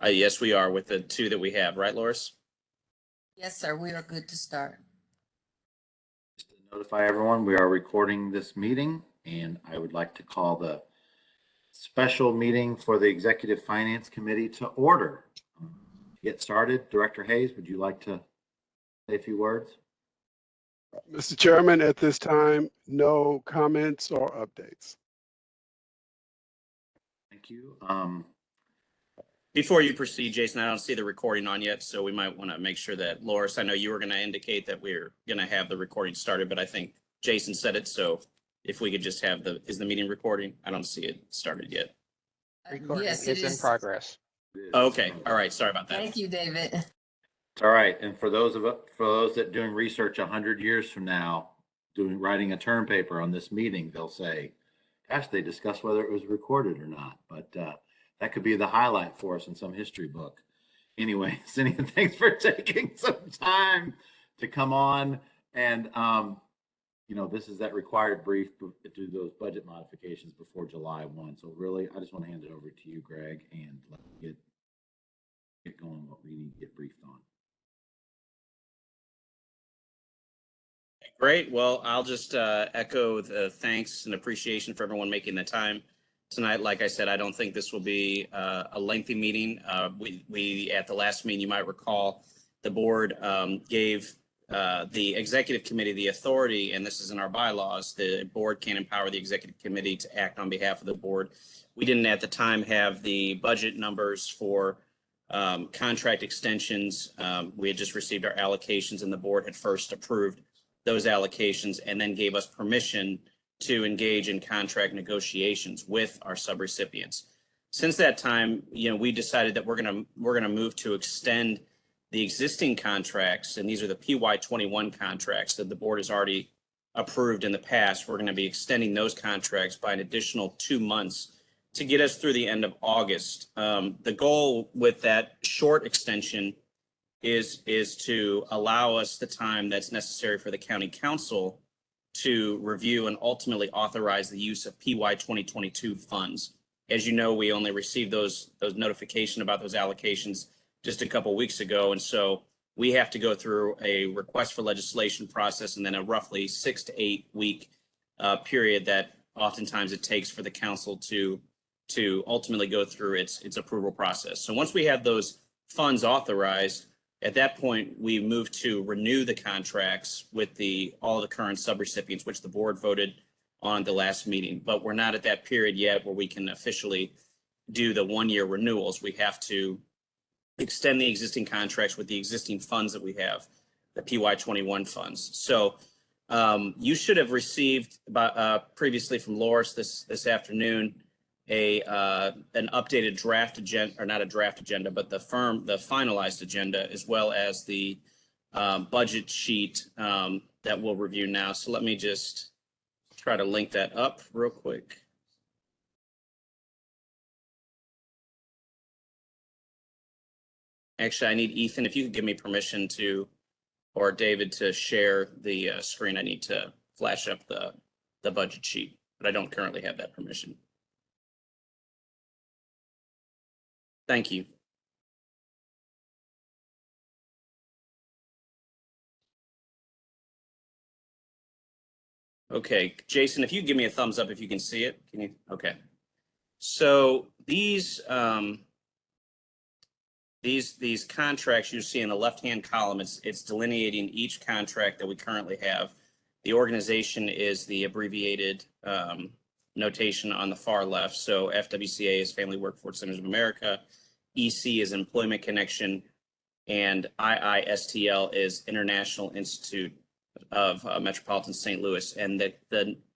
Yes, we are with the two that we have, right, Loris? Yes, sir. We are good to start. Just to notify everyone, we are recording this meeting, and I would like to call the special meeting for the Executive Finance Committee to order. To get started, Director Hayes, would you like to say a few words? Mr. Chairman, at this time, no comments or updates. Thank you. Before you proceed, Jason, I don't see the recording on yet, so we might want to make sure that, Loris, I know you were going to indicate that we're going to have the recording started, but I think Jason said it, so if we could just have is the meeting recording? I don't see it started yet. Recording Yes, is it in progress. Okay, all right, sorry about that. Thank you, David. It's all right. And for those that doing research 100 years from now, writing a term paper on this meeting, they'll say, gosh, they discussed whether it was recorded or not. But that could be the highlight for us in some history book. Anyway, Cindy, thanks for taking some time to come on. And, this is that required brief to do those budget modifications before July 1. So really, I just want to hand it over to you, Greg, and let me get going what we need to get briefed on. Great. Well, I'll just echo the thanks and appreciation for everyone making the time tonight. Like I said, I don't think this will be a lengthy meeting. We at the last meeting, you might recall, the board gave the executive committee the authority, and this is in our bylaws, the board can empower the executive committee to act on behalf of the board. We didn't at the time have the budget numbers for contract extensions. We had just received our allocations, and the board had first approved those allocations and then gave us permission to engage in contract negotiations with our subrecipients. Since that time, we decided that we're gonna move to extend the existing contracts, and these are the PY21 contracts that the board has already approved in the past. We're going to be extending those contracts by an additional 2 months to get us through the end of August. The goal with that short extension is to allow us the time that's necessary for the county council to review and ultimately authorize the use of PY 2022 funds. As you know, we only received those notification about those allocations just a couple weeks ago, and so we have to go through a request for legislation process and then a roughly 6 to 8 week period that oftentimes it takes for the council to ultimately go through its approval process. So once we have those funds authorized, at that point, we move to renew the contracts with all the current subrecipients, which the board voted on the last meeting. But we're not at that period yet where we can officially do the 1-year renewals. We have to extend the existing contracts with the existing funds that we have, the PY21 funds. So you should have received previously from Loris this afternoon an updated draft agenda, or not a draft agenda, but the finalized agenda, as well as the budget sheet that we'll review now. So let me just try to link that up real quick. Actually, I need Ethan, if you could give me permission or David, to share the screen. I need to flash up the budget sheet, but I don't currently have that permission. Thank you. Okay, Jason, if you give me a thumbs up if you can see it. Can you? Okay. So these contracts you see in the left-hand column, it's delineating each contract that we currently have. The organization is the abbreviated notation on the far left. So FWCA is Family Workforce Centers of America, EC is Employment Connection, and IISTL is International Institute of Metropolitan St. Louis. And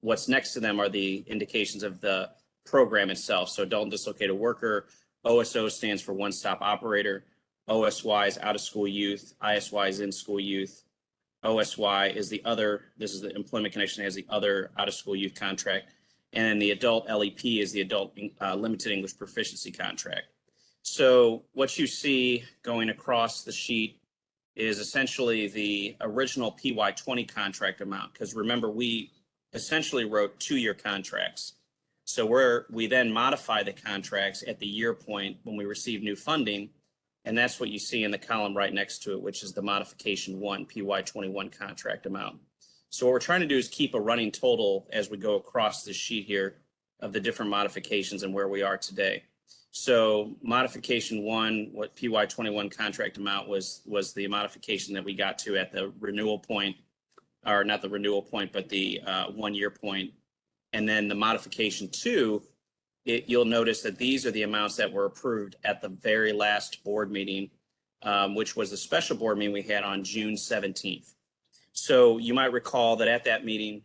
what's next to them are the indications of the program itself. So Adult and Dislocated Worker, OSO stands for One Stop Operator, OSY is Out of School Youth, ISY is In School Youth, OSY is the other, this is the Employment Connection, has the other Out of School Youth contract, and the Adult LEP is the Adult Limited English Proficiency contract. So what you see going across the sheet is essentially the original PY20 contract amount, because remember, we essentially wrote 2-year contracts. So we then modify the contracts at the year point when we receive new funding. And that's what you see in the column right next to it, which is the modification 1, PY21 contract amount. So what we're trying to do is keep a running total as we go across this sheet here of the different modifications and where we are today. So modification 1, what PY21 contract amount was the modification that we got to at the renewal point, or not the renewal point, but the 1 year point. And then the modification 2, you'll notice that these are the amounts that were approved at the very last board meeting, which was the special board meeting we had on June 17th. So you might recall that at that meeting,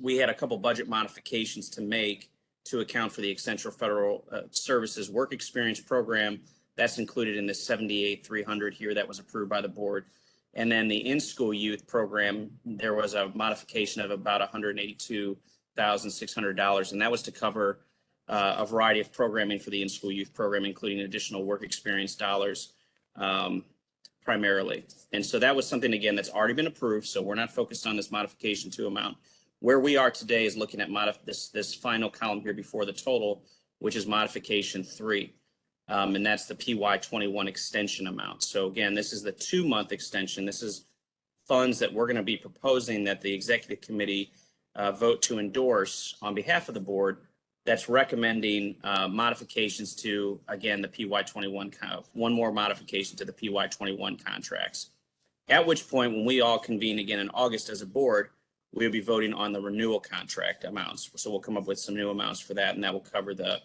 we had a couple budget modifications to make to account for the Essential Federal Services Work Experience Program. That's included in the 78,300 here that was approved by the board. And then the in-school youth program, there was a modification of about $182,600, and that was to cover a variety of programming for the in-school youth program, including additional work experience dollars primarily. And so that was something, again, that's already been approved. So we're not focused on this modification 2 amount. Where we are today is looking at this final column here before the total, which is modification 3. And that's the PY21 extension amount. So again, this is the 2-month extension. This is funds that we're going to be proposing that the executive committee vote to endorse on behalf of the board. That's recommending modifications to, again, the PY21, one more modification to the PY21 contracts. At which point, when we all convene again in August as a board, we'll be voting on the renewal contract amounts. So we'll come up with some new amounts for that, and that will cover the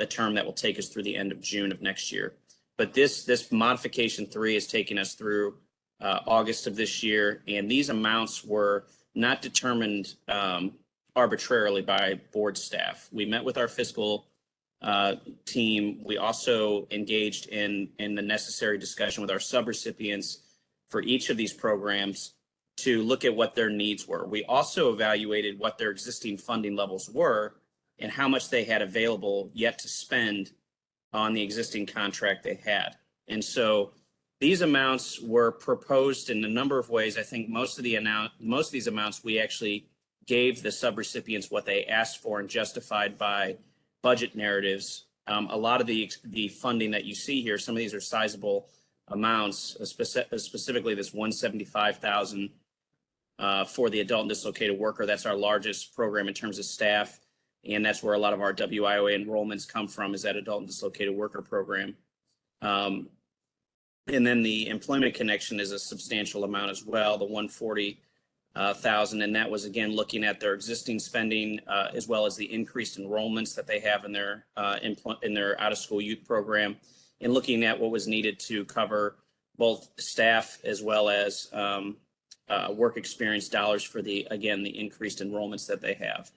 term that will take us through the end of June of next year. But this modification 3 is taking us through August of this year, and these amounts were not determined arbitrarily by board staff. We met with our fiscal team. We also engaged in the necessary discussion with our subrecipients for each of these programs to look at what their needs were. We also evaluated what their existing funding levels were and how much they had available yet to spend on the existing contract they had. And so these amounts were proposed in a number of ways. I think most of these amounts we actually gave the subrecipients what they asked for and justified by budget narratives. A lot of the funding that you see here, some of these are sizable amounts, specifically this $175,000 for the adult and dislocated worker. That's our largest program in terms of staff, and that's where a lot of our WIOA enrollments come from, is that adult and dislocated worker program. And then the employment connection is a substantial amount as well, the $140,000, and that was again looking at their existing spending as well as the increased enrollments that they have in their out-of-school youth program, and looking at what was needed to cover both staff as well as work experience dollars for the increased enrollments that they have.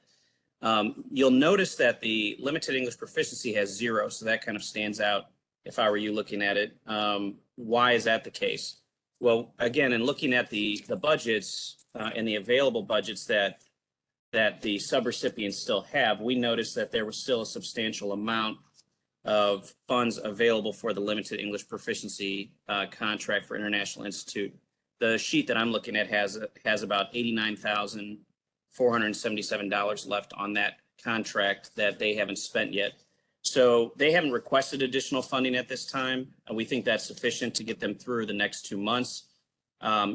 You'll notice that the limited English proficiency has 0, so that kind of stands out if I were you looking at it. Why is that the case? Well, again, in looking at the budgets and the available budgets that the subrecipients still have, we noticed that there was still a substantial amount of funds available for the limited English proficiency contract for International Institute. The sheet that I'm looking at has about $89,477 left on that contract that they haven't spent yet. So they haven't requested additional funding at this time. We think that's sufficient to get them through the next 2 months.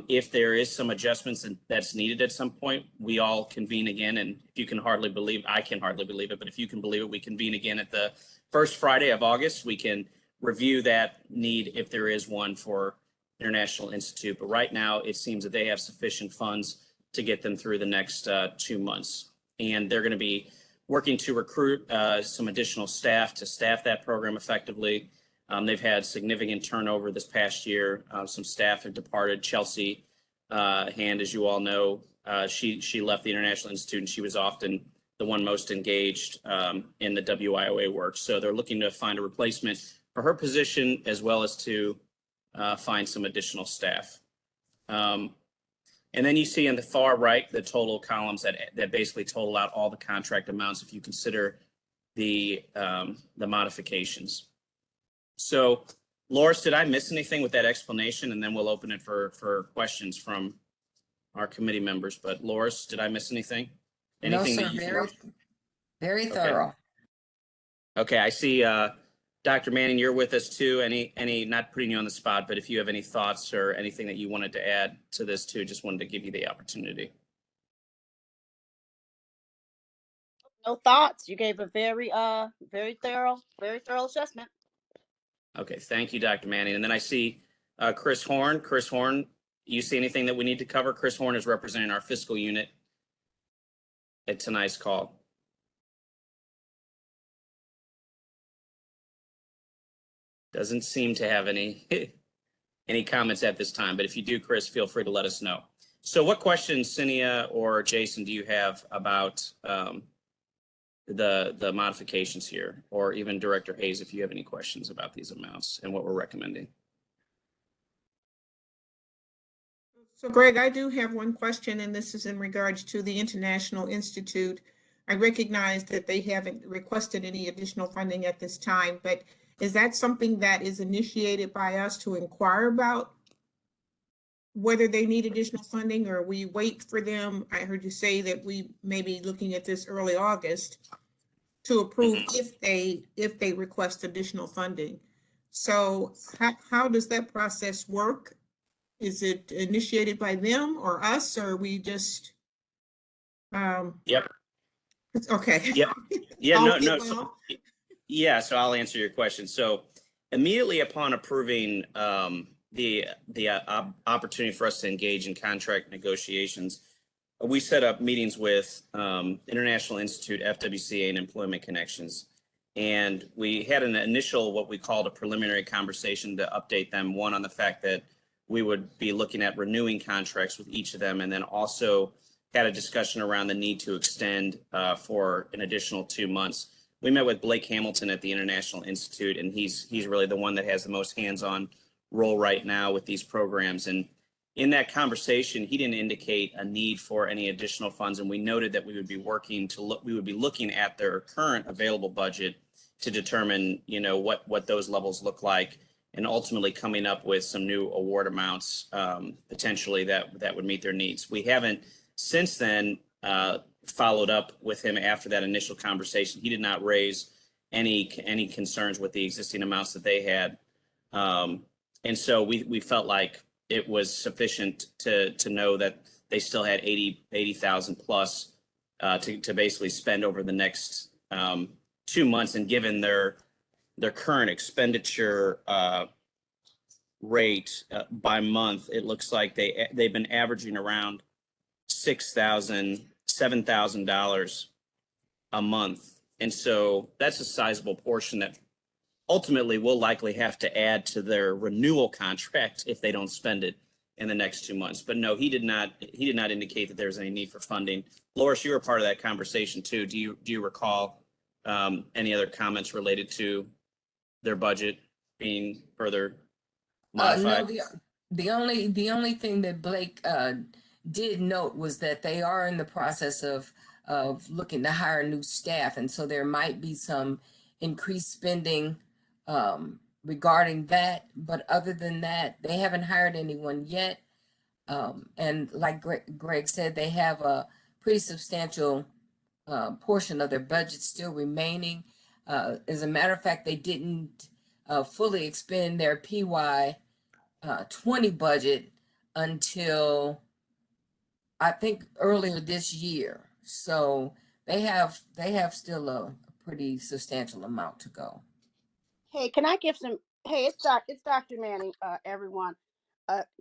If there is some adjustments that's needed at some point, we all convene again. And if you can hardly believe, I can hardly believe it, but if you can believe it, we convene again at the first Friday of August. We can review that need if there is one for International Institute. But right now, it seems that they have sufficient funds to get them through the next 2 months. And they're going to be working to recruit some additional staff to staff that program effectively. They've had significant turnover this past year. Some staff have departed. Chelsea Hand, as you all know, she left the International Institute, and she was often the one most engaged in the WIOA work. So they're looking to find a replacement for her position, as well as to find some additional staff. And then you see on the far right, the total columns that basically total out all the contract amounts if you consider the modifications. So, Loris, did I miss anything with that explanation? And then we'll open it for questions from our committee members. But Loris, did I miss anything? No, Anything sir. that you Very, Very Okay. thorough. Okay, I see, Dr. Manning, you're with us too. Any, not putting you on the spot, but if you have any thoughts or anything that you wanted to add to this too, just wanted to give you the opportunity. No thoughts. You gave a very thorough assessment. Okay, thank you, Dr. Manning. And then I see Chris Horn. Chris Horn, you see anything that we need to cover? Chris Horn is representing our fiscal unit at tonight's call. Doesn't seem to have any any comments at this time, but if you do, Chris, feel free to let us know. So what questions, Cinia or Jason, do you have about the modifications here, or even Director Hayes, if you have any questions about these amounts and what we're recommending? So Greg, I do have one question, and this is in regards to the International Institute. I recognize that they haven't requested any additional funding at this time, but is that something that is initiated by us to inquire about whether they need additional funding, or we wait for them? I heard you say that we may be looking at this early August to approve if they request additional funding. So how does that process work? Is it initiated by them or us, or we just, Yep. okay. Yep. Yeah, All no, of no. it well? Yeah, so I'll answer your question. So immediately upon approving the opportunity for us to engage in contract negotiations, we set up meetings with International Institute, FWCA, and Employment Connections. And we had an initial, what we called a preliminary conversation to update them, one, on the fact that we would be looking at renewing contracts with each of them, and then also had a discussion around the need to extend for an additional 2 months. We met with Blake Hamilton at the International Institute, and he's really the one that has the most hands-on role right now with these programs. And in that conversation, he didn't indicate a need for any additional funds, and we noted that we would be looking at their current available budget to determine, what those levels look like, and ultimately coming up with some new award amounts potentially that would meet their needs. We haven't since then followed up with him after that initial conversation. He did not raise any concerns with the existing amounts that they had, and so we felt like it was sufficient to know that they still had 80,000 plus to basically spend over the next 2 months. And given their current expenditure rate by month, it looks like they've been averaging around $7,000 a month. And so that's a sizable portion that ultimately we'll likely have to add to their renewal contract if they don't spend it in the next 2 months. But no, he did not indicate that there's any need for funding. Loris, you were part of that conversation too. Do you recall any other comments related to their budget being further modified? No, the only thing that Blake did note was that they are in the process of looking to hire new staff, and so there might be some increased spending regarding that. But other than that, they haven't hired anyone yet. And like Greg said, they have a pretty substantial portion of their budget still remaining. As a matter of fact, they didn't fully expend their PY 20 budget until I think earlier this year. So they have still a pretty substantial amount to go. Hey, can I give some? Hey, it's Dr. Manning, everyone.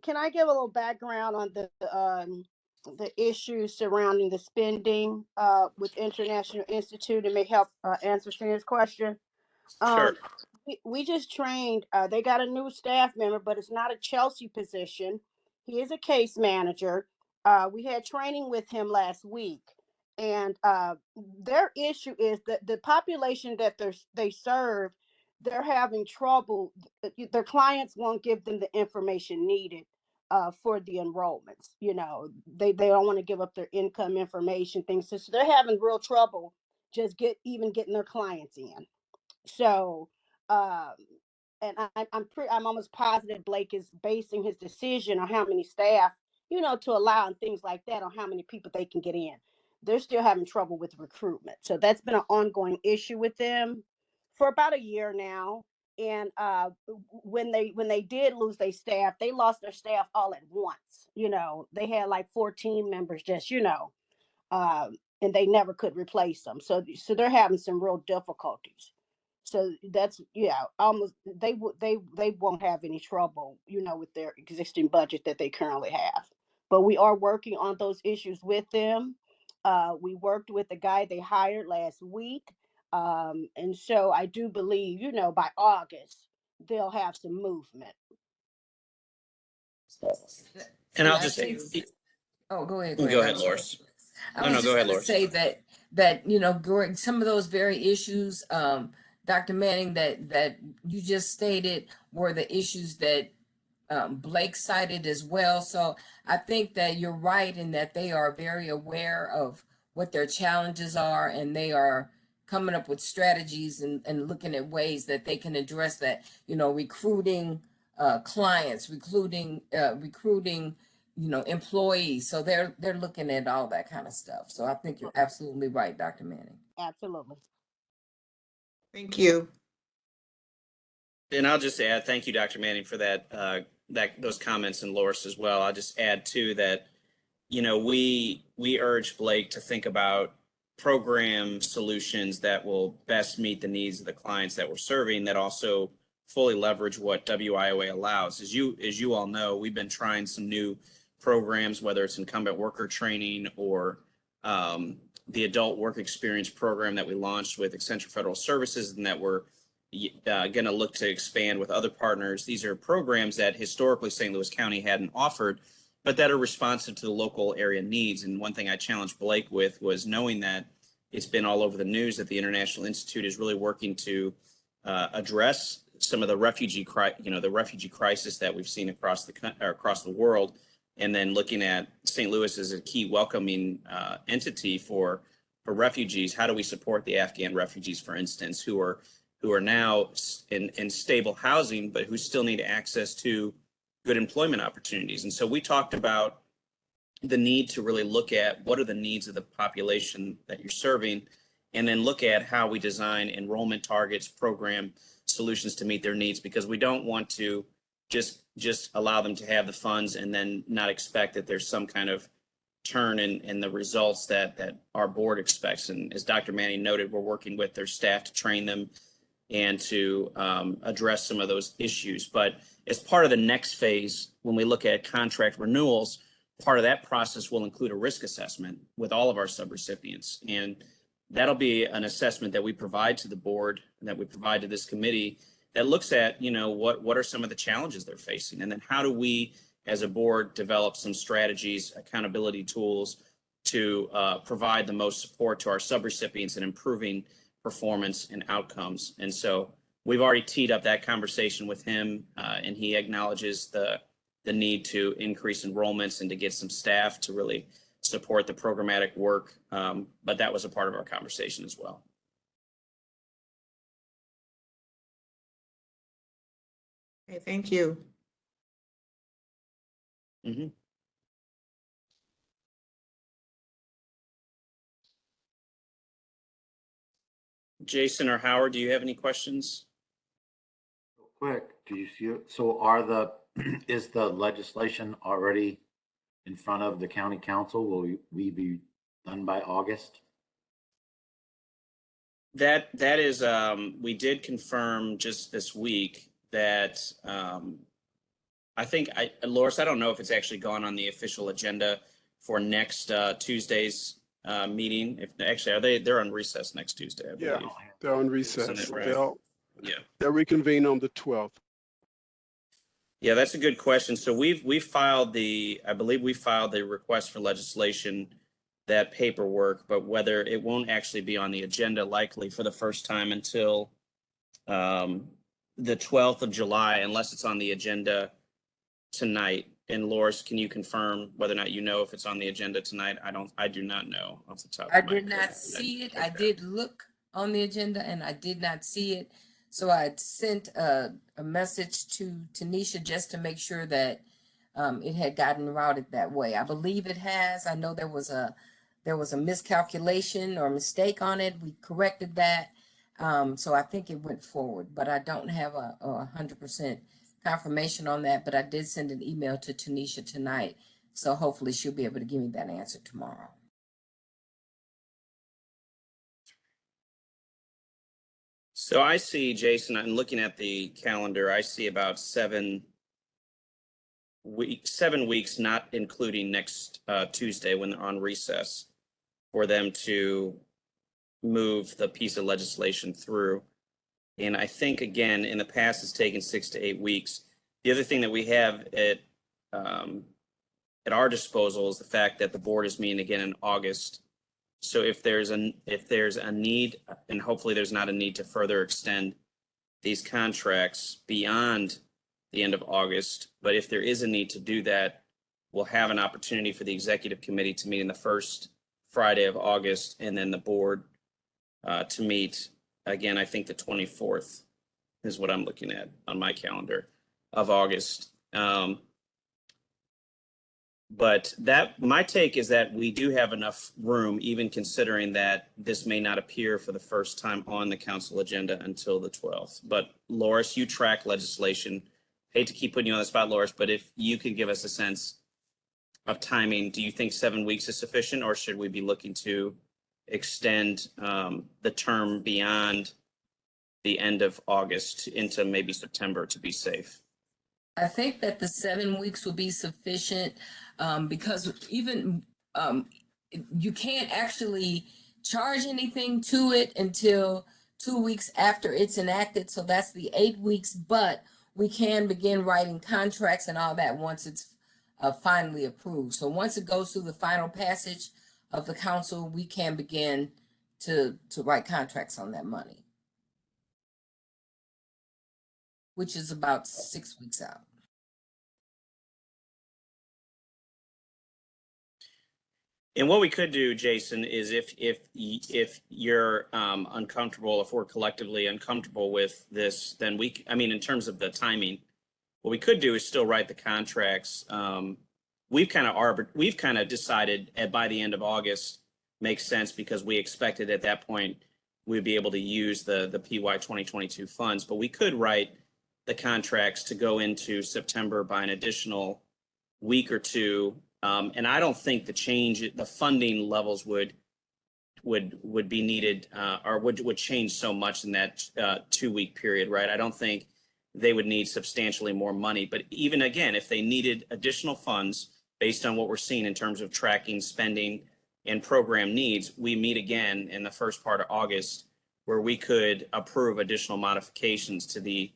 Can I give a little background on the issues surrounding the spending with International Institute, and may help answer Shana's question? Sure. We just trained. They got a new staff member, but it's not a Chelsea position. He is a case manager. We had training with him last week, and their issue is that the population that they serve, they're having trouble. Their clients won't give them the information needed for the enrollments. They don't want to give up their income information, things. So they're having real trouble just getting their clients in. So, um, and I'm almost positive Blake is basing his decision on how many staff, to allow and things like that, on how many people they can get in. they're still having trouble with recruitment. So that's been an ongoing issue with them for about a year now. And when they did lose their staff, they lost their staff all at once. They had like 14 members just, and they never could replace them. So they're having some real difficulties. So that's, yeah, almost they won't have any trouble, with their existing budget that they currently have. But we are working on those issues with them. We worked with the guy they hired last week. And so I do believe, by August, they'll have some movement. And Yeah, I'll I just think. Oh, go ahead, go Greg. ahead, I'm sorry. Loris. I No, was no, just go ahead, going to Loris. say that Greg, some of those very issues, Dr. Manning, that you just stated were the issues that Blake cited as well. So I think that you're right in that they are very aware of what their challenges are, and they are coming up with strategies and looking at ways that they can address that. Recruiting clients, recruiting employees. So they're looking at all that kind of stuff. So I think you're absolutely right, Dr. Manning. Absolutely. Thank you. And I'll just add, thank you, Dr. Manning, for those comments, and Loris as well. I'll just add too that, we urge Blake to think about program solutions that will best meet the needs of the clients that we're serving, that also fully leverage what WIOA allows. As you all know, we've been trying some new programs, whether it's incumbent worker training or the adult work experience program that we launched with Accenture Federal Services, and that we're going to look to expand with other partners. These are programs that historically St. Louis County hadn't offered, but that are responsive to the local area needs. And one thing I challenged Blake with was knowing that it's been all over the news that the International Institute is really working to address some of the refugee crisis that we've seen across the world, and then looking at St. Louis as a key welcoming entity for refugees. How do we support the Afghan refugees, for instance, who are now in stable housing, but who still need access to good employment opportunities? And so we talked about the need to really look at what are the needs of the population that you're serving, and then look at how we design enrollment targets, program solutions to meet their needs, because we don't want to just allow them to have the funds and then not expect that there's some kind of turn in the results that our board expects. And as Dr. Manning noted, we're working with their staff to train them and to address some of those issues. But as part of the next phase, when we look at contract renewals, part of that process will include a risk assessment with all of our subrecipients. And that'll be an assessment that we provide to the board and that we provide to this committee that looks at, what are some of the challenges they're facing? And then how do we, as a board, develop some strategies, accountability tools to provide the most support to our subrecipients in improving performance and outcomes? And so we've already teed up that conversation with him, and he acknowledges the need to increase enrollments and to get some staff to really support the programmatic work. But that was a part of our conversation as well. Okay, thank you. Mm-hmm. Jason or Howard, do you have any questions? Quick, do you see, so is the legislation already in front of the county council? Will we be done by August? That is, we did confirm just this week that I think, Loris, I don't know if it's actually gone on the official agenda for next Tuesday's meeting. If actually, they're on recess next Tuesday, I believe. Yeah, they're on recess. Isn't it right? They'll reconvene on the 12th. Yeah, that's a good question. So we filed I believe we filed the request for legislation, that paperwork, but whether it won't actually be on the agenda likely for the first time until the 12th of July, unless it's on the agenda tonight. And Loris, can you confirm whether or not if it's on the agenda tonight? I do not know off the top of my head. I did not see it. I did look on the agenda and I did not see it. So I sent a message to Tanisha just to make sure that it had gotten routed that way. I believe it has. I know there was a there was a miscalculation or mistake on it. We corrected that. So I think it went forward, but I don't have a 100% confirmation on that, but I did send an email to Tanisha tonight. So hopefully she'll be able to give me that answer tomorrow. So I see, Jason, I'm looking at the calendar, I see about 7 weeks, not including next Tuesday when they're on recess, for them to move the piece of legislation through. And I think, again, in the past, it's taken 6 to 8 weeks. The other thing that we have at our disposal is the fact that the board is meeting again in August. So if there's a need, and hopefully there's not a need to further extend these contracts beyond the end of August, but if there is a need to do that, we'll have an opportunity for the executive committee to meet in the first Friday of August, and then the board to meet again. I think the 24th is what I'm looking at on my calendar of August. But my take is that we do have enough room, even considering that this may not appear for the first time on the council agenda until the 12th. But Loris, you track legislation. Hate to keep putting you on the spot, Loris, but if you could give us a sense of timing, do you think 7 weeks is sufficient, or should we be looking to extend the term beyond the end of August into maybe September to be safe? I think that the 7 weeks will be sufficient because even you can't actually charge anything to it until 2 weeks after it's enacted. So that's the 8 weeks, but we can begin writing contracts and all that once it's finally approved. So once it goes through the final passage of the council, we can begin to write contracts on that money, which is about 6 weeks out. And what we could do, Jason, is if you're uncomfortable, if we're collectively uncomfortable with this, then in terms of the timing, what we could do is still write the contracts. We've kind of decided by the end of August makes sense because we expected at that point we'd be able to use the PY 2022 funds, but we could write the contracts to go into September by an additional week or two. And I don't think the funding levels would be needed or would change so much in that 2 week period, right? I don't think they would need substantially more money. But even again, if they needed additional funds based on what we're seeing in terms of tracking spending and program needs, we meet again in the first part of August where we could approve additional modifications to the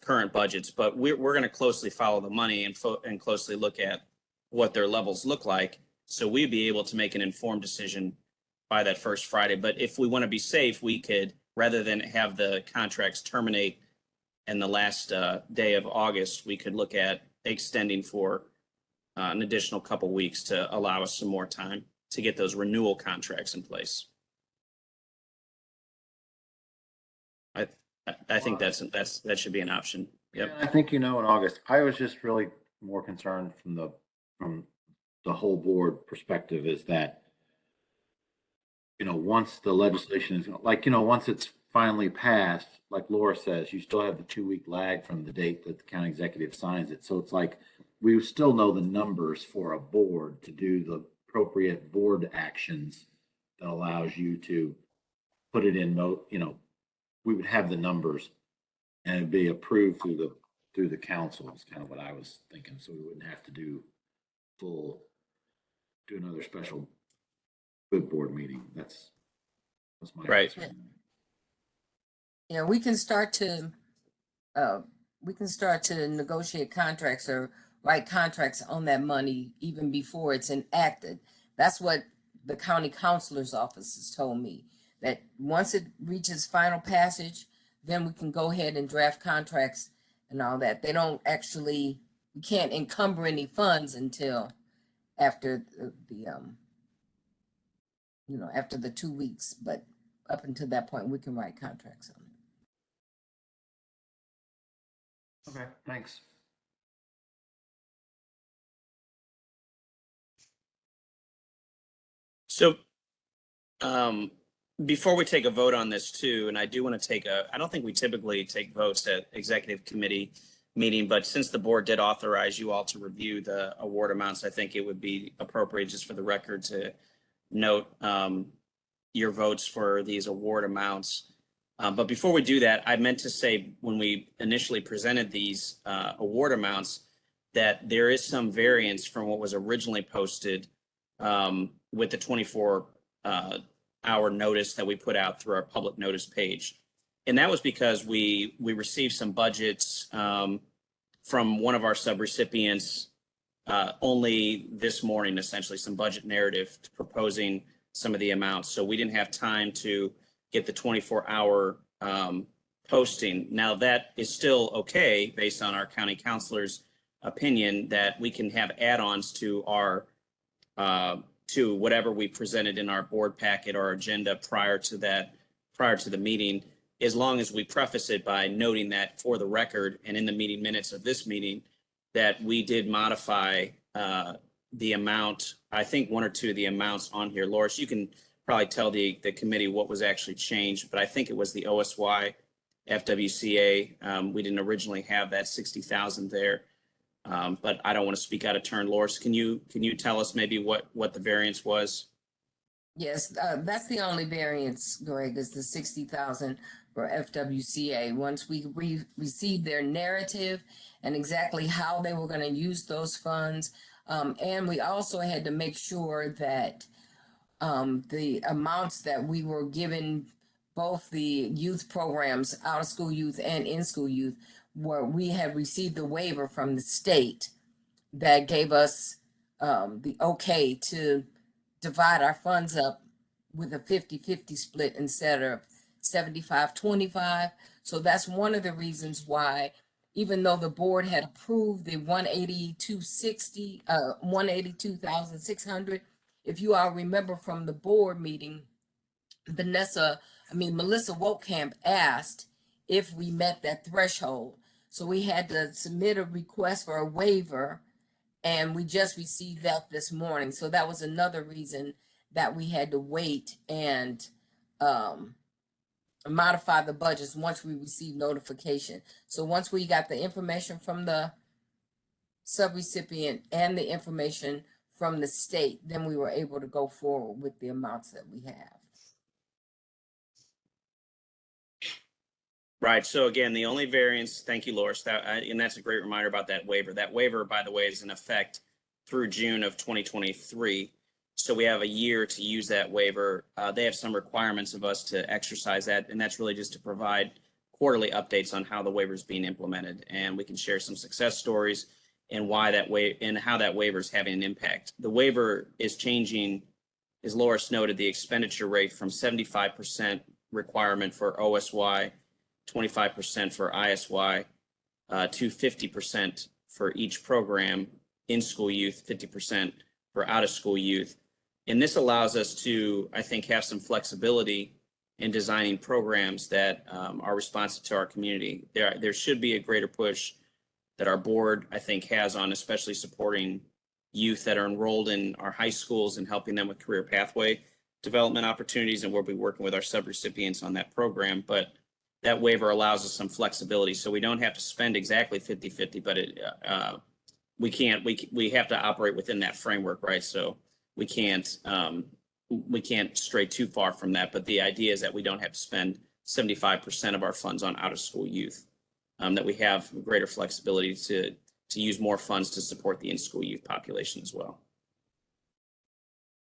current budgets. But we're going to closely follow the money and closely look at what their levels look like, so we'd be able to make an informed decision by that first Friday. But if we want to be safe, we could, rather than have the contracts terminate in the last day of August, we could look at extending for an additional couple weeks to allow us some more time to get those renewal contracts in place. I think that should be an option. Yep. Yeah, I think, in August, I was just really more concerned from the whole board perspective is that, once the legislation is once it's finally passed, like Laura says, you still have the 2 week lag from the date that the county executive signs it. So it's like, we still know the numbers for a board to do the appropriate board actions that allows you to put it in, we would have the numbers and it'd be approved through the council is kind of what I was thinking. So we wouldn't have to do another special good board meeting. That's my Right. concern. Yeah, we can start to negotiate contracts or write contracts on that money even before it's enacted. That's what the county counselor's office has told me, that once it reaches final passage, then we can go ahead and draft contracts and all that. They don't actually, we can't encumber any funds until after after the 2 weeks, but up until that point, we can write contracts on it. Okay, thanks. So Before we take a vote on this too, and I do want to I don't think we typically take votes at executive committee meeting, but since the board did authorize you all to review the award amounts, I think it would be appropriate just for the record to note your votes for these award amounts. But before we do that, I meant to say when we initially presented these award amounts that there is some variance from what was originally posted with the 24 hour notice that we put out through our public notice page. And that was because we received some budgets from one of our subrecipients only this morning, essentially some budget narrative proposing some of the amounts. So we didn't have time to get the 24-hour posting. Now that is still okay based on our county councilor's opinion that we can have add-ons to our to whatever we presented in our board packet or agenda prior to the meeting, as long as we preface it by noting that for the record and in the meeting minutes of this meeting that we did modify the amount. I think one or two of the amounts on here. Loris, you can probably tell the committee what was actually changed, but I think it was the OSY FWCA. We didn't originally have that 60,000 there. But I don't want to speak out of turn. Loris, can you tell us maybe what the variance was? Yes, that's the only variance, Greg, is the 60,000 for FWCA. Once we received their narrative and exactly how they were going to use those funds, and we also had to make sure that the amounts that we were given, both the youth programs, out of school youth and in school youth, where we had received the waiver from the state that gave us the okay to divide our funds up with a 50-50 split instead of 75-25. So that's one of the reasons why, even though the board had approved the 182,600, if you all remember from the board meeting, Melissa Wokamp asked if we met that threshold. So we had to submit a request for a waiver, and we just received that this morning. So that was another reason that we had to wait and modify the budgets once we received notification. So once we got the information from the subrecipient and the information from the state, then we were able to go forward with the amounts that we have. Right. So again, the only variance, thank you, Loris, and that's a great reminder about that waiver. That waiver, by the way, is in effect through June of 2023. So we have a year to use that waiver. They have some requirements of us to exercise that, and that's really just to provide quarterly updates on how the waiver is being implemented. And we can share some success stories and why that way and how that waiver is having an impact. The waiver is changing, as Loris noted, the expenditure rate from 75% requirement for OSY, 25% for ISY, to 50% for each program, in school youth, 50% for out of school youth. And this allows us to, I think, have some flexibility in designing programs that are responsive to our community. There should be a greater push that our board, I think, has on especially supporting youth that are enrolled in our high schools and helping them with career pathway development opportunities. And we'll be working with our subrecipients on that program. But that waiver allows us some flexibility, so we don't have to spend exactly 50-50, but we have to operate within that framework, right? So we can't stray too far from that. But the idea is that we don't have to spend 75% of our funds on out of school youth, that we have greater flexibility to use more funds to support the in-school youth population as well.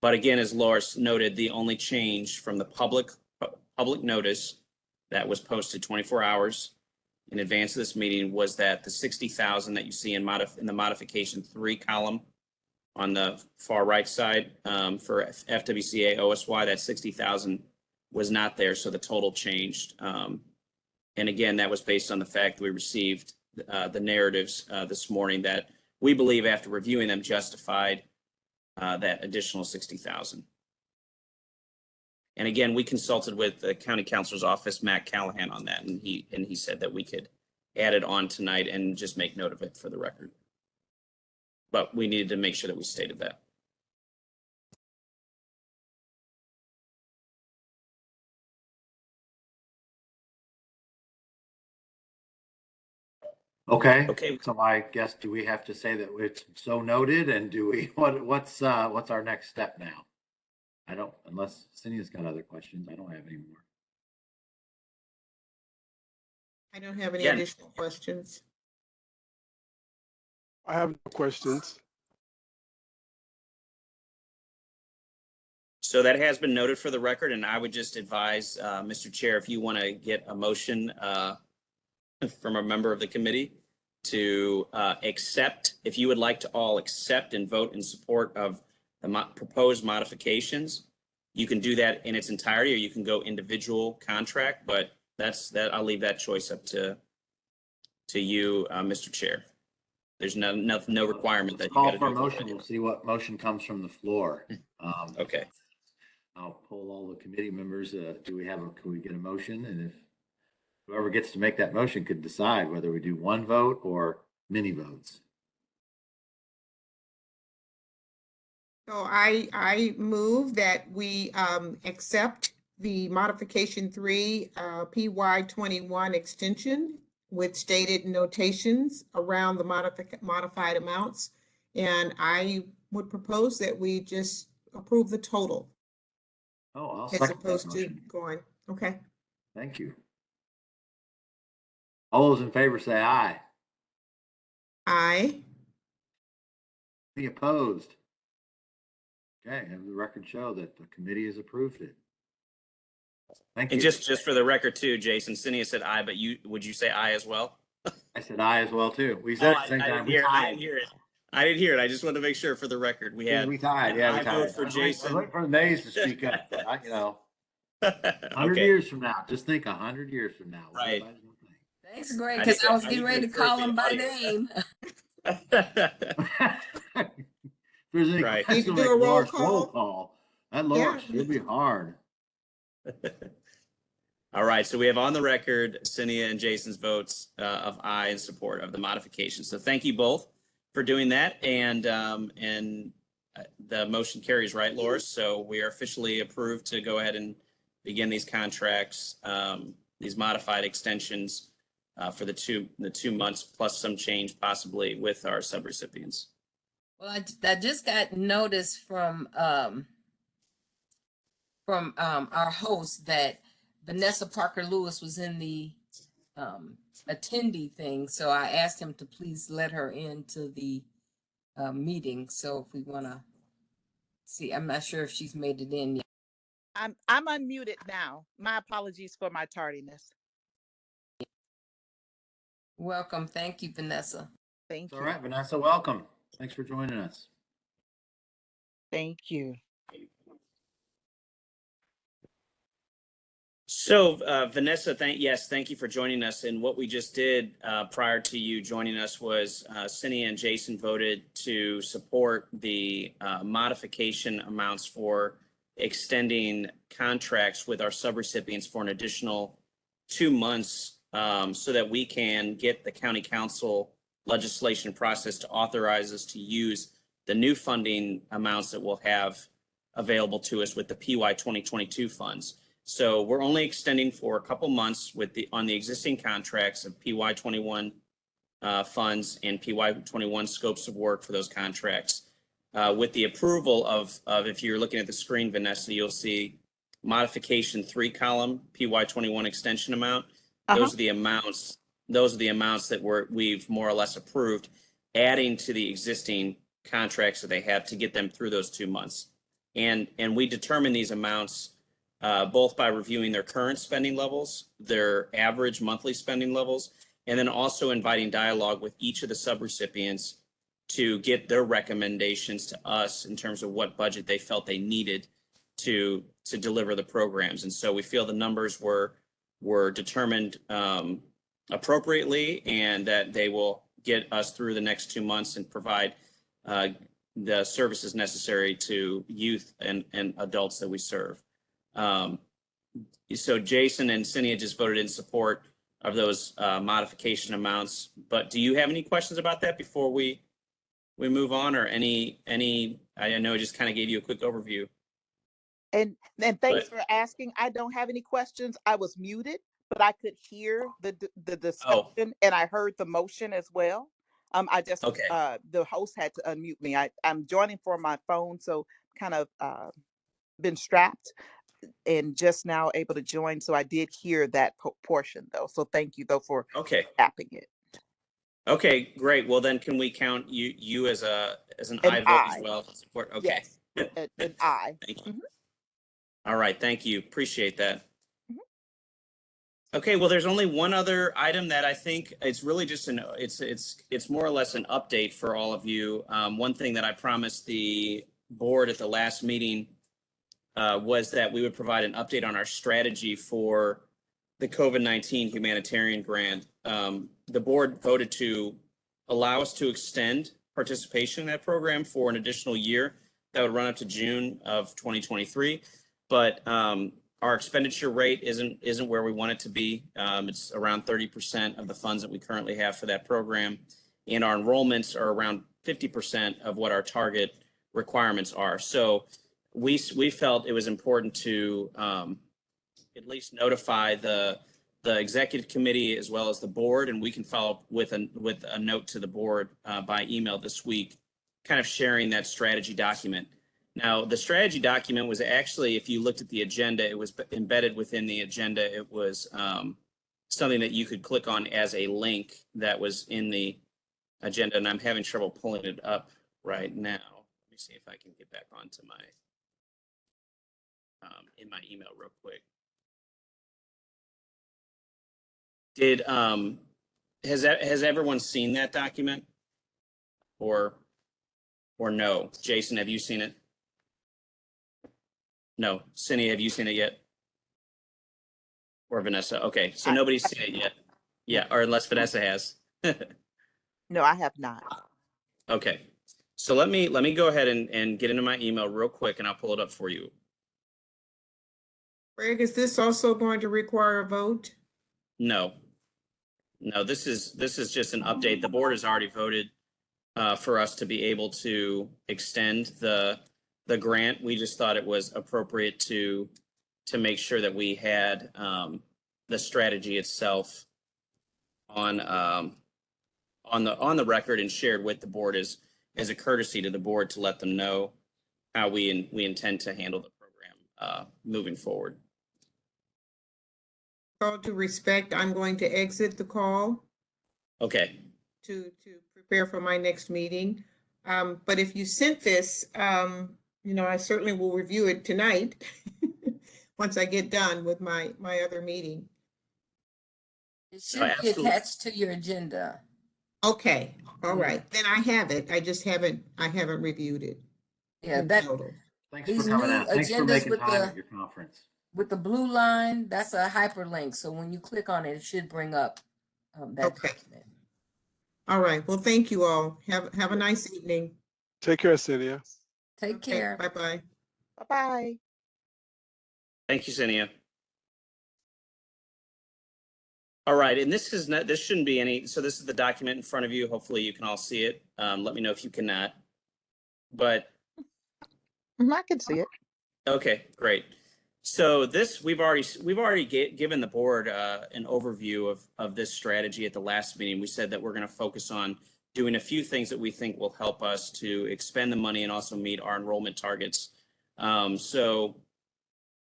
But again, as Loris noted, the only change from the public notice that was posted 24 hours in advance of this meeting was that the 60,000 that you see in the modification 3 column on the far right side for FWCA OSY, that 60,000 was not there, so the total changed. And again, that was based on the fact that we received the narratives this morning that we believe, after reviewing them, justified that additional 60,000. And again, we consulted with the county councilor's office, Matt Callahan, on that, and he said that we could add it on tonight and just make note of it for the record. But we needed to make sure that we stated that. Okay. Okay. So I guess, do we have to say that it's so noted, and do we, what's our next step now? I don't, unless Cindy's got other questions, I don't have any more. I don't have any Yeah. additional questions. I have no questions. So that has been noted for the record, and I would just advise, Mr. Chair, if you want to get a motion from a member of the committee to accept, if you would like to all accept and vote in support of the proposed modifications, you can do that in its entirety, or you can go individual contract, but I'll leave that choice up to you, Mr. Chair. There's no requirement that you Call got to for do a it. motion. We'll see what motion comes from the floor. Okay. I'll poll all the committee members. Can we get a motion? And if whoever gets to make that motion could decide whether we do one vote or many votes. So I move that we accept the modification 3 PY 21 extension with stated notations around the modified amounts. And I would propose that we just approve the total Oh, I'll as second that opposed to motion. going, okay. Thank you. All those in favor say aye. Aye. Any opposed? Okay, have the record show that the committee has approved it. Thank you. And just for the record too, Jason, Cinia said aye, but would you say aye as well? I said aye as well too. We said at the same I time. didn't hear it. I didn't hear it. I just wanted to make sure for the record we had. We tied. an Yeah, we aye tied. vote for I was Jason. waiting for the nays to speak up. But 100 Okay. years from now, just think 100 years from now. What Right. everybody's gonna think. Thanks, Greg, I because need I was to- I getting need to ready to encourage call the him by audience. name. If there's any Right. question, Need to do like a roll Loris call? roll call. That Loris, Yeah. it'll be hard. All right, so we have on the record Cinia and Jason's votes of aye in support of the modification. So thank you both for doing that, and the motion carries, right, Loris? So we are officially approved to go ahead and begin these contracts, these modified extensions for the two months plus some change possibly with our subrecipients. Well, I just got notice from our host that Vanessa Parker Lewis was in the attendee thing, so I asked him to please let her into the meeting. So if we want to see, I'm not sure if she's made it in yet. I'm unmuted now. My apologies for my tardiness. Welcome, thank you, Vanessa. Thank All you. right, Vanessa, welcome. Thanks for joining us. Thank you. So, Vanessa, thank you for joining us. And what we just did prior to you joining us was Cinia and Jason voted to support the modification amounts for extending contracts with our subrecipients for an additional 2 months so that we can get the county council legislation process to authorize us to use the new funding amounts that we'll have available to us with the PY 2022 funds. So we're only extending for a couple months on the existing contracts of PY 21 funds and PY 21 scopes of work for those contracts. With the approval of if you're looking at the screen, Vanessa, you'll see modification 3 column PY 21 extension amount. Those are the amounts. Those are the amounts that we've more or less approved, adding to the existing contracts that they have to get them through those 2 months. And we determine these amounts both by reviewing their current spending levels, their average monthly spending levels, and then also inviting dialogue with each of the subrecipients to get their recommendations to us in terms of what budget they felt they needed to deliver the programs. And so we feel the numbers were determined appropriately, and that they will get us through the next 2 months and provide the services necessary to youth and adults that we serve. So Jason and Cinia just voted in support of those modification amounts. But do you have any questions about that before we move on, or any? I know I just kind of gave you a quick overview. And thanks for asking. I don't have any questions. I was muted, but I could hear the Oh, discussion and I heard the motion as well. I just, okay. the host had to unmute me. I'm joining from my phone, so kind of been strapped and just now able to join. So I did hear that portion though. So thank you though for Okay. tapping it. Okay, great. Well, then can we count you as an An I vote as I, well? Support. Okay. yes, an I. Thank you. Mhm, All right. Thank you. Appreciate that. mhm. Okay. Well, there's only one other item that I think it's really just it's more or less an update for all of you. One thing that I promised the board at the last meeting was that we would provide an update on our strategy for the COVID-19 humanitarian grant. The board voted to allow us to extend participation in that program for an additional year that would run up to June of 2023. But our expenditure rate isn't where we want it to be. It's around 30% of the funds that we currently have for that program. And our enrollments are around 50% of what our target requirements are. So we felt it was important to at least notify the executive committee as well as the board, and we can follow up with a note to the board by email this week, kind of sharing that strategy document. Now, the strategy document was actually, if you looked at the agenda, it was embedded within the agenda. It was something that you could click on as a link that was in the agenda, and I'm having trouble pulling it up right now. Let me see if I can get back onto my in my email real quick. Did has everyone seen that document, or no? Jason, have you seen it? No. Cindy, have you seen it yet? Or Vanessa? Okay, so I- nobody's seen it yet. Yeah, or unless Vanessa has. No, I have not. Okay, so let me go ahead and get into my email real quick, and I'll pull it up for you. Greg, is this also going to require a vote? No, this is just an update. The board has already voted for us to be able to extend the grant. We just thought it was appropriate to make sure that we had the strategy itself on the record and shared with the board as a courtesy to the board to let them know how we intend to handle the program moving forward. All due respect, I'm going to exit the call Okay. to prepare for my next meeting. But if you sent this, I certainly will review it tonight once I get done with my other meeting. It should be absolutely. attached to your agenda. Okay, all right. Then I have it. I just haven't reviewed it. Yeah, in that total. Thanks These for coming new out. Thanks for agendas making with time the- at your conference. with the blue line, that's a hyperlink. So when you click on it, it should bring up that Okay. document. All right. Well, thank you all. Have a nice evening. Take care, Cynthia. Take care. Bye-bye. Bye-bye. Thank you, Cynia. All right, and this shouldn't be any, so this is the document in front of you. Hopefully you can all see it. Let me know if you cannot. But I can see it. okay, great. So this, we've already given the board an overview of this strategy at the last meeting. We said that we're going to focus on doing a few things that we think will help us to expend the money and also meet our enrollment targets. So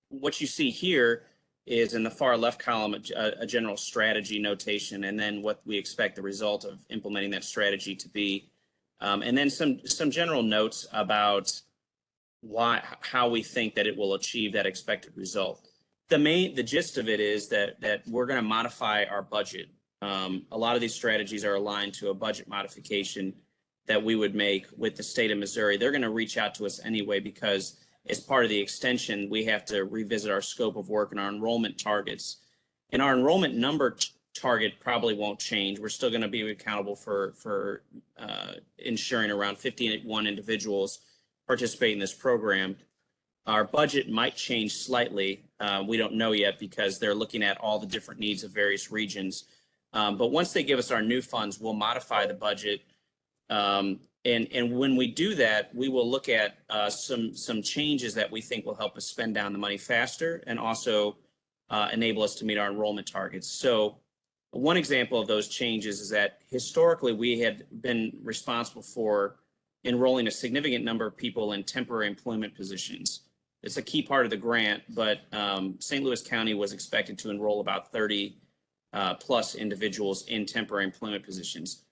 what you see here is in the far left column a general strategy notation, and then what we expect the result of implementing that strategy to be, and then some general notes about how we think that it will achieve that expected result. The gist of it is that we're going to modify our budget. A lot of these strategies are aligned to a budget modification that we would make with the state of Missouri. They're going to reach out to us anyway because as part of the extension, we have to revisit our scope of work and our enrollment targets. And our enrollment number target probably won't change. We're still going to be accountable for ensuring around 51 individuals participate in this program. Our budget might change slightly. We don't know yet because they're looking at all the different needs of various regions. But once they give us our new funds, we'll modify the budget. And when we do that, we will look at some changes that we think will help us spend down the money faster and also enable us to meet our enrollment targets. So one example of those changes is that historically we had been responsible for enrolling a significant number of people in temporary employment positions. It's a key part of the grant, but St. Louis County was expected to enroll about 30 plus individuals in temporary employment positions.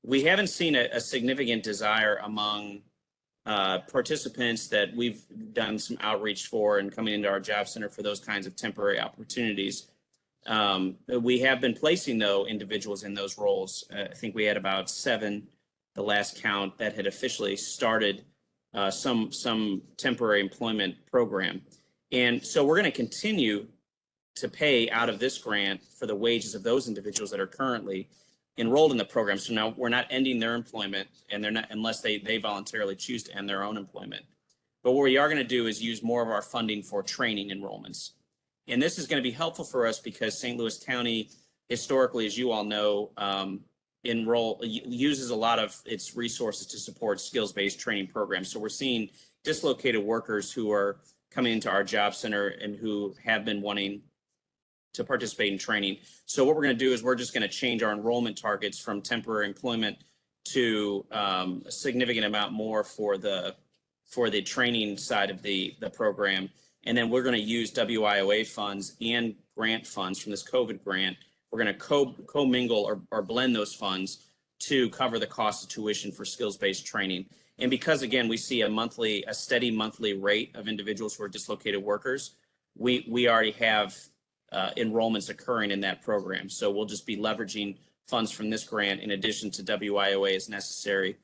We haven't seen a significant desire among participants that we've done some outreach for and coming into our job center for those kinds of temporary opportunities. We have been placing, though, individuals in those roles. I think we had about 7, the last count, that had officially started some temporary employment program. And so we're going to continue to pay out of this grant for the wages of those individuals that are currently enrolled in the program. So now we're not ending their employment, and they're not, unless they voluntarily choose to end their own employment. But what we are going to do is use more of our funding for training enrollments. And this is going to be helpful for us because St. Louis County, historically, as you all know, uses a lot of its resources to support skills-based training programs. So we're seeing dislocated workers who are coming into our job center and who have been wanting to participate in training. So what we're going to do is we're just going to change our enrollment targets from temporary employment to a significant amount more for the training side of the program. And then we're going to use WIOA funds and grant funds from this COVID grant. We're going to commingle or blend those funds to cover the cost of tuition for skills-based training. And because, again, we see a steady monthly rate of individuals who are dislocated workers, we already have enrollments occurring in that program. So we'll just be leveraging funds from this grant in addition to WIOA as necessary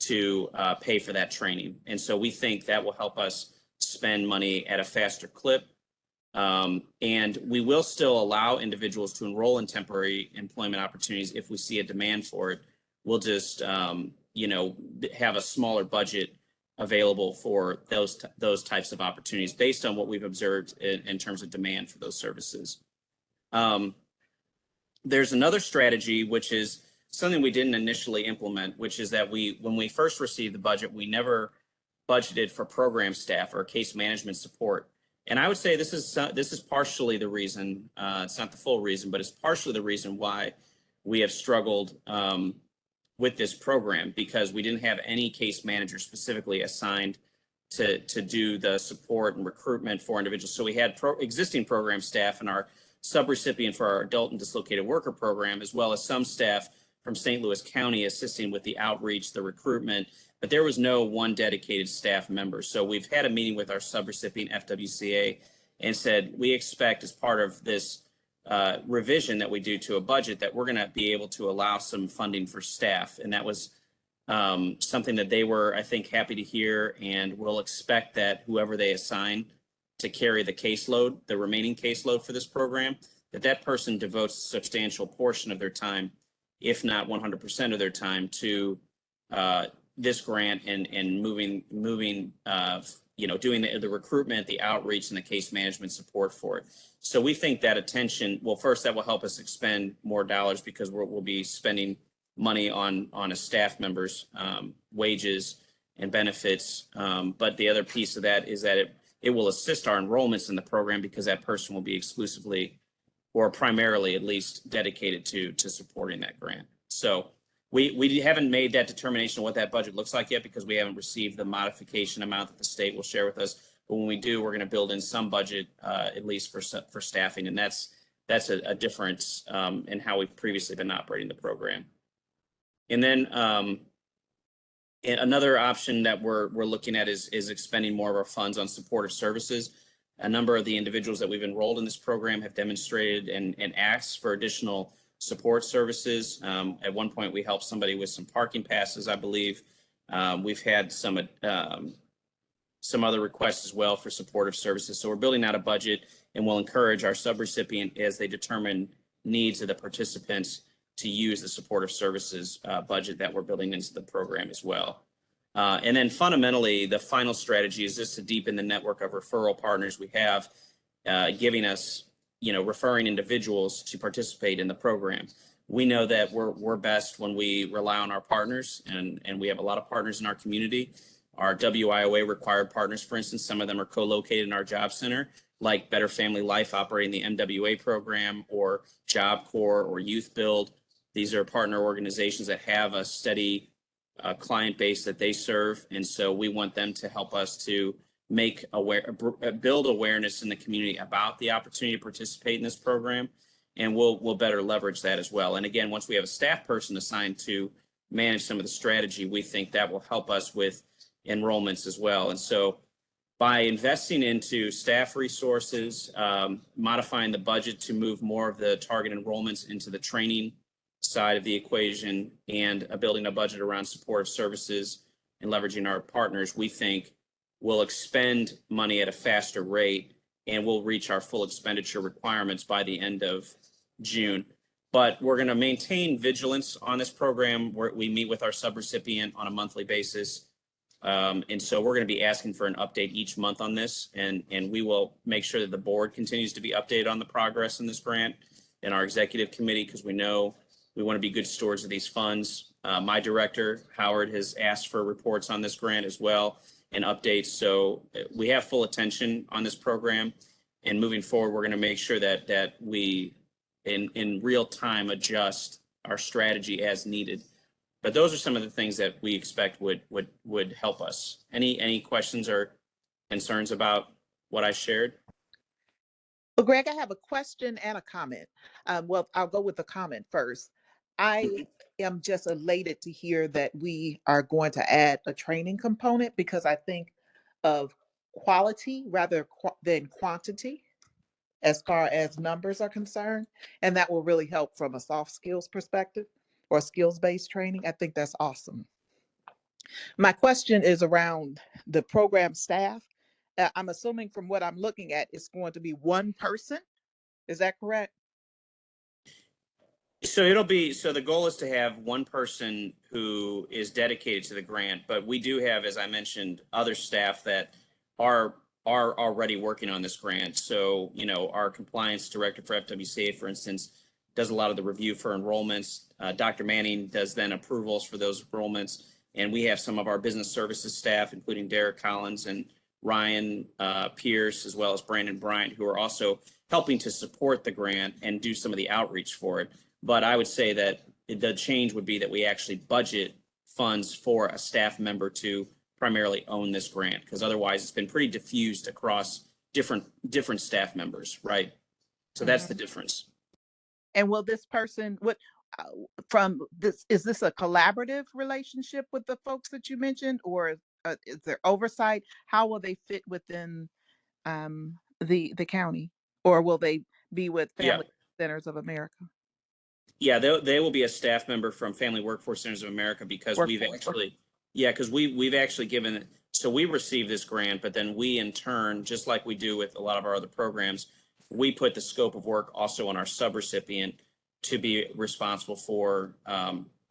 to pay for that training. And so we think that will help us spend money at a faster clip. And we will still allow individuals to enroll in temporary employment opportunities if we see a demand for it. We'll just, have a smaller budget available for those types of opportunities based on what we've observed in terms of demand for those services. There's another strategy, which is something we didn't initially implement, which is that when we first received the budget, we never budgeted for program staff or case management support. And I would say this is partially the reason, it's not the full reason, but it's partially the reason why we have struggled with this program, because we didn't have any case manager specifically assigned to do the support and recruitment for individuals. So we had existing program staff in our subrecipient for our adult and dislocated worker program, as well as some staff from St. Louis County assisting with the outreach, the recruitment, but there was no one dedicated staff member. So we've had a meeting with our subrecipient FWCA and said, we expect as part of this revision that we do to a budget that we're going to be able to allow some funding for staff. And that was something that they were, I think, happy to hear, and we'll expect that whoever they assign to carry the caseload, the remaining caseload for this program, that person devotes a substantial portion of their time, if not 100% of their time, to this grant and moving doing the recruitment, the outreach, and the case management support for it. So we think that attention, well, first, that will help us expend more dollars because we'll be spending money on a staff member's wages and benefits. But the other piece of that is that it will assist our enrollments in the program because that person will be exclusively or primarily at least dedicated to supporting that grant. So we haven't made that determination of what that budget looks like yet because we haven't received the modification amount that the state will share with us. But when we do, we're going to build in some budget, at least for staffing, and that's a difference in how we've previously been operating the program. And then another option that we're looking at is expending more of our funds on supportive services. A number of the individuals that we've enrolled in this program have demonstrated and asked for additional support services. At one point, we helped somebody with some parking passes, I believe. We've had some other requests as well for supportive services. So we're building out a budget, and we'll encourage our subrecipient as they determine needs of the participants to use the supportive services budget that we're building into the program as well. And then fundamentally, the final strategy is just to deepen the network of referral partners we have, giving us, referring individuals to participate in the program. We know that we're best when we rely on our partners, and we have a lot of partners in our community. Our WIOA required partners, for instance, some of them are co-located in our job center. like Better Family Life operating the MWA program, or Job Corps or Youth Build. These are partner organizations that have a steady client base that they serve. And so we want them to help us to build awareness in the community about the opportunity to participate in this program. And we'll better leverage that as well. And again, once we have a staff person assigned to manage some of the strategy, we think that will help us with enrollments as well. And so by investing into staff resources, modifying the budget to move more of the target enrollments into the training side of the equation, and building a budget around supportive services and leveraging our partners, we think we'll expend money at a faster rate and we'll reach our full expenditure requirements by the end of June. But we're going to maintain vigilance on this program. We meet with our subrecipient on a monthly basis. And so we're going to be asking for an update each month on this, and we will make sure that the board continues to be updated on the progress in this grant, and our executive committee, because we know we want to be good stewards of these funds. My director, Howard, has asked for reports on this grant as well and updates. So we have full attention on this program, and moving forward, we're going to make sure that we in real time adjust our strategy as needed. But those are some of the things that we expect would help us. Any questions or concerns about what I shared? Well, Greg, I have a question and a comment. Well, I'll go with the comment first. I am just elated to hear that we are going to add a training component, because I think of quality rather than quantity as far as numbers are concerned. And that will really help from a soft skills perspective or skills-based training. I think that's awesome. My question is around the program staff. I'm assuming from what I'm looking at, it's going to be one person. Is that correct? So the goal is to have one person who is dedicated to the grant, but we do have, as I mentioned, other staff that are already working on this grant. So, our compliance director for FWCA, for instance, does a lot of the review for enrollments. Dr. Manning does then approvals for those enrollments. And we have some of our business services staff, including Derek Collins and Ryan Pierce, as well as Brandon Bryant, who are also helping to support the grant and do some of the outreach for it. But I would say that the change would be that we actually budget funds for a staff member to primarily own this grant, because otherwise it's been pretty diffused across different staff members, right? So that's the difference. And will this person, from this, is this a collaborative relationship with the folks that you mentioned, or is there oversight? How will they fit within the county, or will they be with Family Centers of America? Yeah, they will be a staff member from Family Workforce Centers of America, because we've actually given, so we received this grant, but then we in turn, just like we do with a lot of our other programs, we put the scope of work also on our subrecipient to be responsible for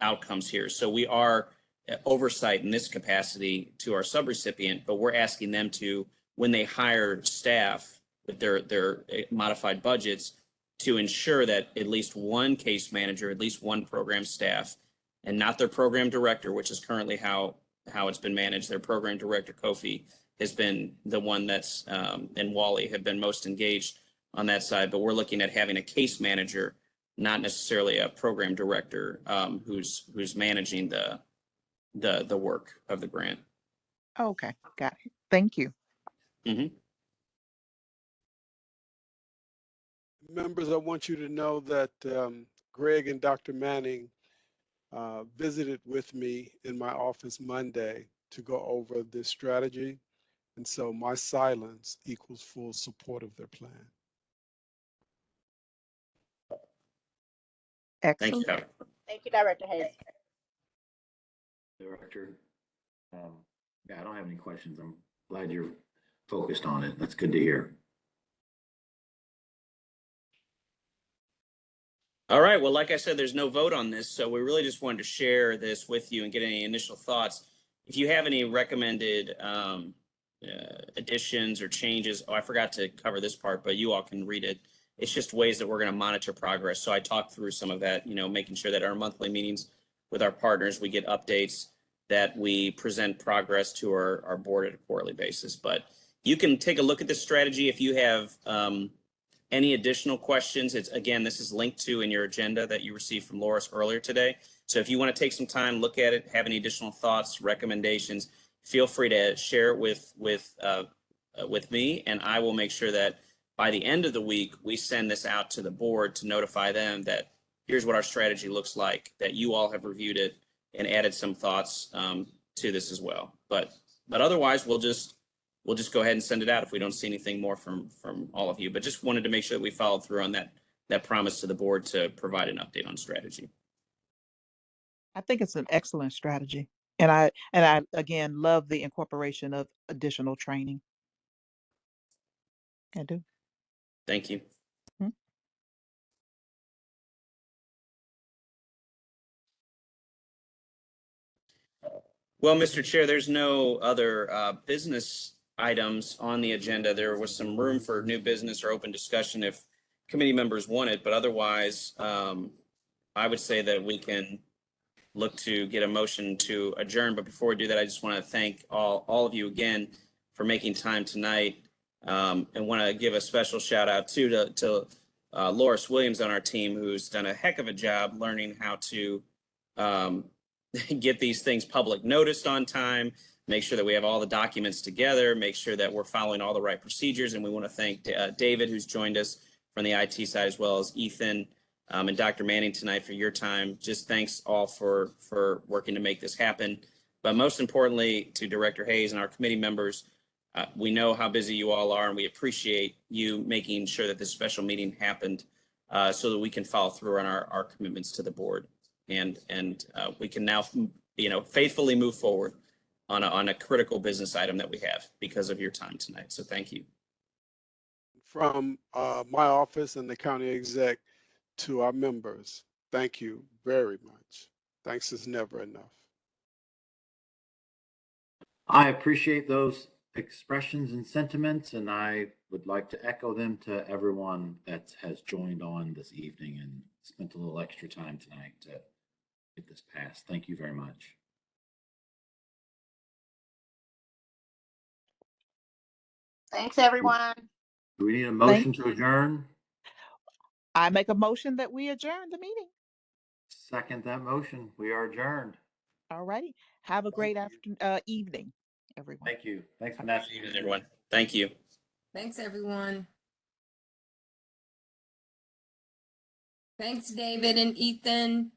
outcomes here. So we are oversight in this capacity to our subrecipient, but we're asking them to, when they hire staff with their modified budgets, to ensure that at least one case manager, at least one program staff, and not their program director, which is currently how it's been managed. Their program director, Kofi, has been the one that's, and Wally have been most engaged on that side. But we're looking at having a case manager, not necessarily a program director, who's managing the work of the grant. Okay, got it. Thank you. Mm-hmm. Members, I want you to know that Greg and Dr. Manning visited with me in my office Monday to go over this strategy. And so my silence equals full support of their plan. Excellent. Thank you. Thank you, Director Hayes. Director, I don't have any questions. I'm glad you're focused on it. That's good to hear. All right. Well, like I said, there's no vote on this, so we really just wanted to share this with you and get any initial thoughts. If you have any recommended additions or changes, I forgot to cover this part, but you all can read it. It's just ways that we're going to monitor progress. So I talked through some of that, making sure that our monthly meetings with our partners, we get updates, that we present progress to our board at a quarterly basis. But you can take a look at this strategy if you have any additional questions. Again, this is linked to in your agenda that you received from Loris earlier today. So if you want to take some time, look at it, have any additional thoughts, recommendations, feel free to share it with me, and I will make sure that by the end of the week, we send this out to the board to notify them that here's what our strategy looks like, that you all have reviewed it and added some thoughts to this as well. But otherwise, we'll just go ahead and send it out if we don't see anything more from all of you. But just wanted to make sure that we followed through on that promise to the board to provide an update on strategy. I think it's an excellent strategy. And I again love the incorporation of additional training. I do. Thank you. Mhm. Well, Mr. Chair, there's no other business items on the agenda. There was some room for new business or open discussion if committee members wanted, but otherwise, I would say that we can look to get a motion to adjourn. But before we do that, I just want to thank all of you again for making time tonight, and want to give a special shout out to Loris Williams on our team, who's done a heck of a job learning how to get these things public noticed on time, make sure that we have all the documents together, make sure that we're following all the right procedures. And we want to thank David, who's joined us from the IT side, as well as Ethan and Dr. Manning tonight for your time. Just thanks all for working to make this happen. But most importantly, to Director Hayes and our committee members, we know how busy you all are, and we appreciate you making sure that this special meeting happened so that we can follow through on our commitments to the board. And we can now, faithfully move forward on a critical business item that we have because of your time tonight. So thank you. From my office and the county exec to our members, thank you very much. Thanks is never enough. I appreciate those expressions and sentiments, and I would like to echo them to everyone that has joined on this evening and spent a little extra time tonight to get this passed. Thank you very much. Thanks, everyone. Do we need a motion to adjourn? I make a motion that we adjourn the meeting. Second that motion. We are adjourned. All righty. Have a great evening, everyone. Thank you. Thanks, Vanessa. Good evening, everyone. Thank you. Thanks, everyone. Thanks, David and Ethan.